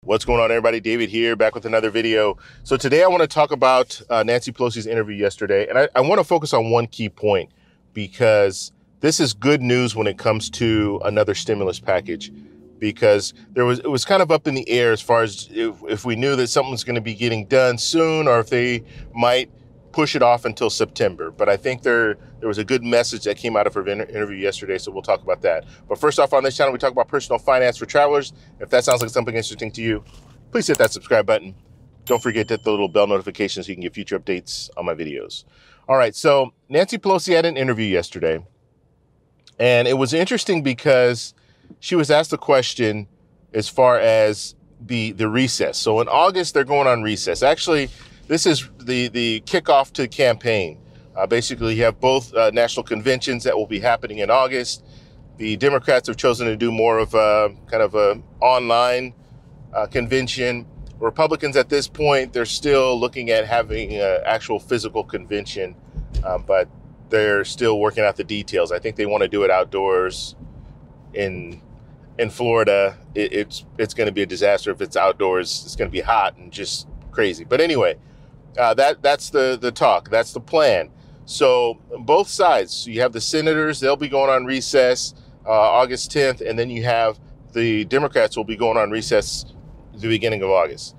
What's going on, everybody? David here, back with another video. So today I want to talk about Nancy Pelosi's interview yesterday, and I want to focus on one key point because this is good news when it comes to another stimulus package, because it was kind of up in the air as far as if we knew that something's going to be getting done soon or if they might push it off until September. But I think there was a good message that came out of her interview yesterday, so we'll talk about that. But first off, on this channel, we talk about personal finance for travelers. If that sounds like something interesting to you, please hit that subscribe button. Don't forget to hit the little bell notification so you can get future updates on my videos. All right, so Nancy Pelosi had an interview yesterday, and it was interesting because she was asked a question as far as the recess. So in August, they're going on recess. Actually, this is the kickoff to the campaign. Basically, you have both national conventions that will be happening in August. The Democrats have chosen to do more of a kind of an online convention. Republicans at this point, they're still looking at having an actual physical convention, but they're still working out the details. I think they want to do it outdoors. In Florida, it's going to be a disaster if it's outdoors. It's going to be hot and just crazy. But anyway, that's the talk. That's the plan. So both sides, you have the senators, they'll be going on recess August 10th, and then you have the Democrats will be going on recess at the beginning of August.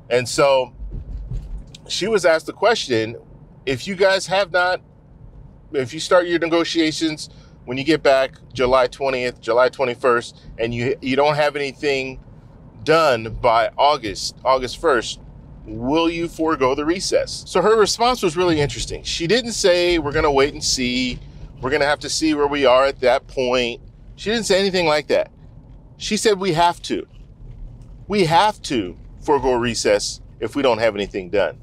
And so she was asked the question, if you start your negotiations when you get back July 20th, July 21st, and you don't have anything done by August 1st, will you forego the recess? So her response was really interesting. She didn't say, we're gonna wait and see. We're gonna have to see where we are at that point. She didn't say anything like that. She said, we have to. We have to forego recess if we don't have anything done.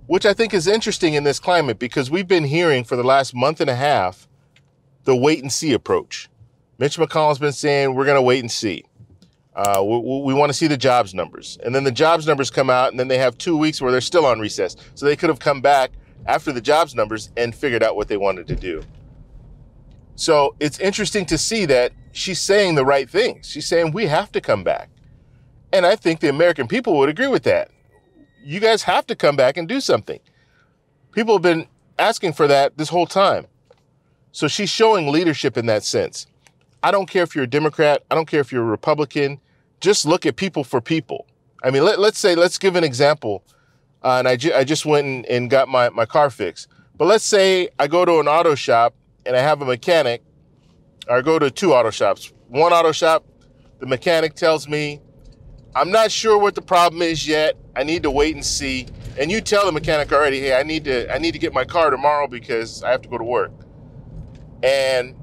Which I think is interesting in this climate, because we've been hearing for the last month and a half the wait and see approach. Mitch McConnell's been saying, we're gonna wait and see. We want to see the jobs numbers. And then the jobs numbers come out, and then they have 2 weeks where they're still on recess. So they could have come back after the jobs numbers and figured out what they wanted to do. So it's interesting to see that she's saying the right things. She's saying we have to come back. And I think the American people would agree with that. You guys have to come back and do something. People have been asking for that this whole time. So she's showing leadership in that sense. I don't care if you're a Democrat. I don't care if you're a Republican. Just look at people for people. I mean, let's give an example. And I just went and got my car fixed. But let's say I go to an auto shop and I have a mechanic, or I go to two auto shops. One auto shop, the mechanic tells me, I'm not sure what the problem is yet. I need to wait and see. And you tell the mechanic already, hey, I need to get my car tomorrow because I have to go to work. And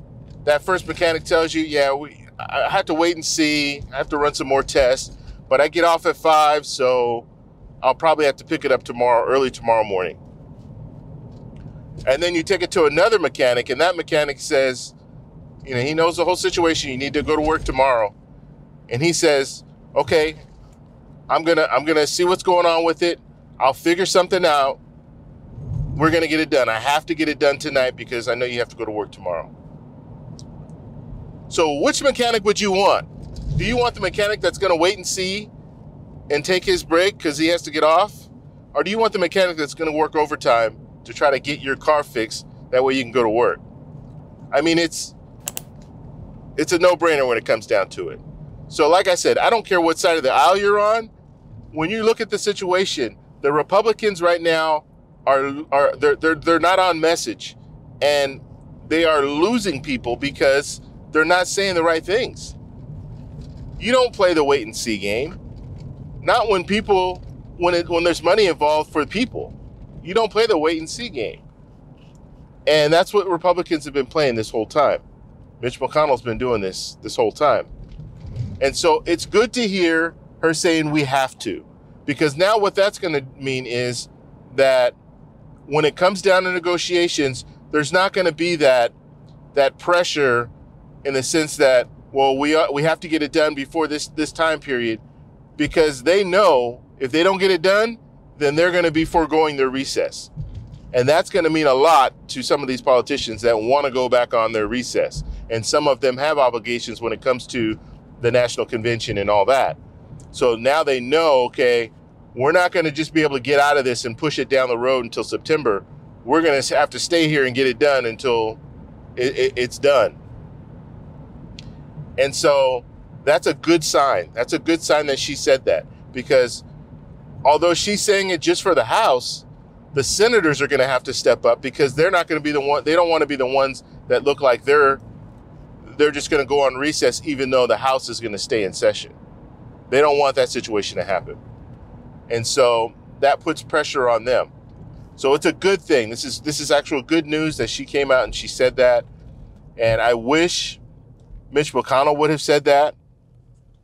that first mechanic tells you, yeah, I have to wait and see. I have to run some more tests, but I get off at 5, so I'll probably have to pick it up early tomorrow morning. And then you take it to another mechanic, and that mechanic says, he knows the whole situation. You need to go to work tomorrow. And he says, okay, I'm gonna see what's going on with it. I'll figure something out. We're gonna get it done. I have to get it done tonight because I know you have to go to work tomorrow. So which mechanic would you want? Do you want the mechanic that's going to wait and see and take his break because he has to get off? Or do you want the mechanic that's going to work overtime to try to get your car fixed? That way you can go to work. I mean, it's a no-brainer when it comes down to it. So like I said, I don't care what side of the aisle you're on. When you look at the situation, the Republicans right now they're not on message, and they are losing people because they're not saying the right things. You don't play the wait and see game. Not when there's money involved for people. You don't play the wait and see game. And that's what Republicans have been playing this whole time. Mitch McConnell's been doing this whole time. And so it's good to hear her saying we have to, because now what that's going to mean is that when it comes down to negotiations, there's not going to be that pressure in the sense that, well, we have to get it done before this time period, because they know if they don't get it done, then they're going to be foregoing their recess. And that's going to mean a lot to some of these politicians that want to go back on their recess. And some of them have obligations when it comes to the national convention and all that. So now they know, okay, we're not going to just be able to get out of this and push it down the road until September. We're going to have to stay here and get it done until it's done. And so that's a good sign. That's a good sign that she said that, because although she's saying it just for the House, the senators are going to have to step up, because they're not going to be the one. They don't want to be the ones that look like they're just going to go on recess, even though the House is going to stay in session. They don't want that situation to happen. And so that puts pressure on them. So it's a good thing. This is actual good news that she came out and she said that. And I wish Mitch McConnell would have said that.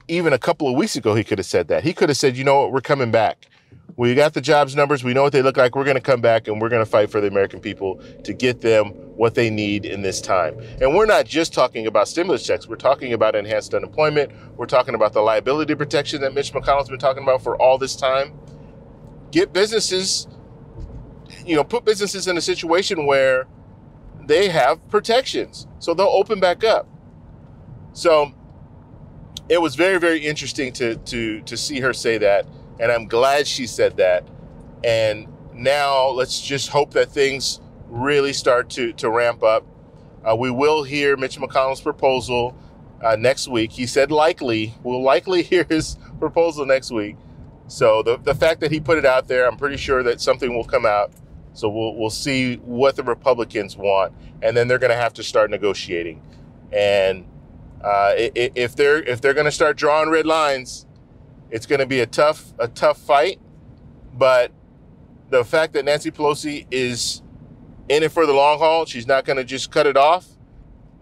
Even a couple of weeks ago, he could have said that. He could have said, you know what, we're coming back. We got the jobs numbers. We know what they look like. We're going to come back and we're going to fight for the American people to get them what they need in this time. And we're not just talking about stimulus checks. We're talking about enhanced unemployment. We're talking about the liability protection that Mitch McConnell's been talking about for all this time. Get businesses, put businesses in a situation where they have protections, so they'll open back up. So it was very, very interesting to see her say that, and I'm glad she said that. And now let's just hope that things really start to ramp up. We will hear Mitch McConnell's proposal next week. He said we'll likely hear his proposal next week. So the fact that he put it out there, I'm pretty sure that something will come out. So we'll see what the Republicans want, and then they're going to have to start negotiating. And if they're going to start drawing red lines, it's going to be a tough fight. But the fact that Nancy Pelosi is in it for the long haul, she's not going to just cut it off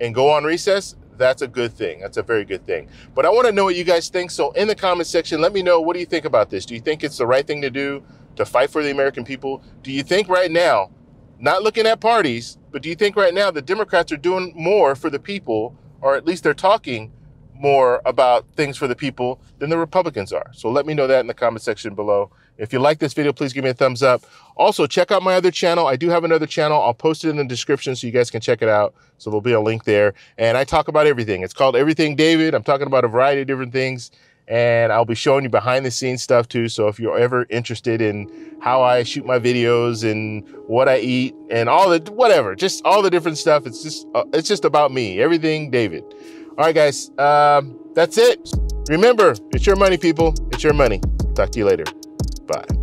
and go on recess. That's a good thing. That's a very good thing. But I want to know what you guys think. So in the comment section, let me know, what do you think about this? Do you think it's the right thing to do to fight for the American people? Do you think right now, not looking at parties, but do you think right now the Democrats are doing more for the people, or at least they're talking more about things for the people than the Republicans are? So let me know that in the comment section below. If you like this video, please give me a thumbs up. Also, check out my other channel. I do have another channel. I'll post it in the description so you guys can check it out. So there'll be a link there. And I talk about everything. It's called Everything David. I'm talking about a variety of different things. And I'll be showing you behind the scenes stuff too. So if you're ever interested in how I shoot my videos and what I eat and all the whatever, just all the different stuff, it's just about me. Everything David. All right, guys, that's it. Remember, it's your money, people. It's your money. Talk to you later. Bye.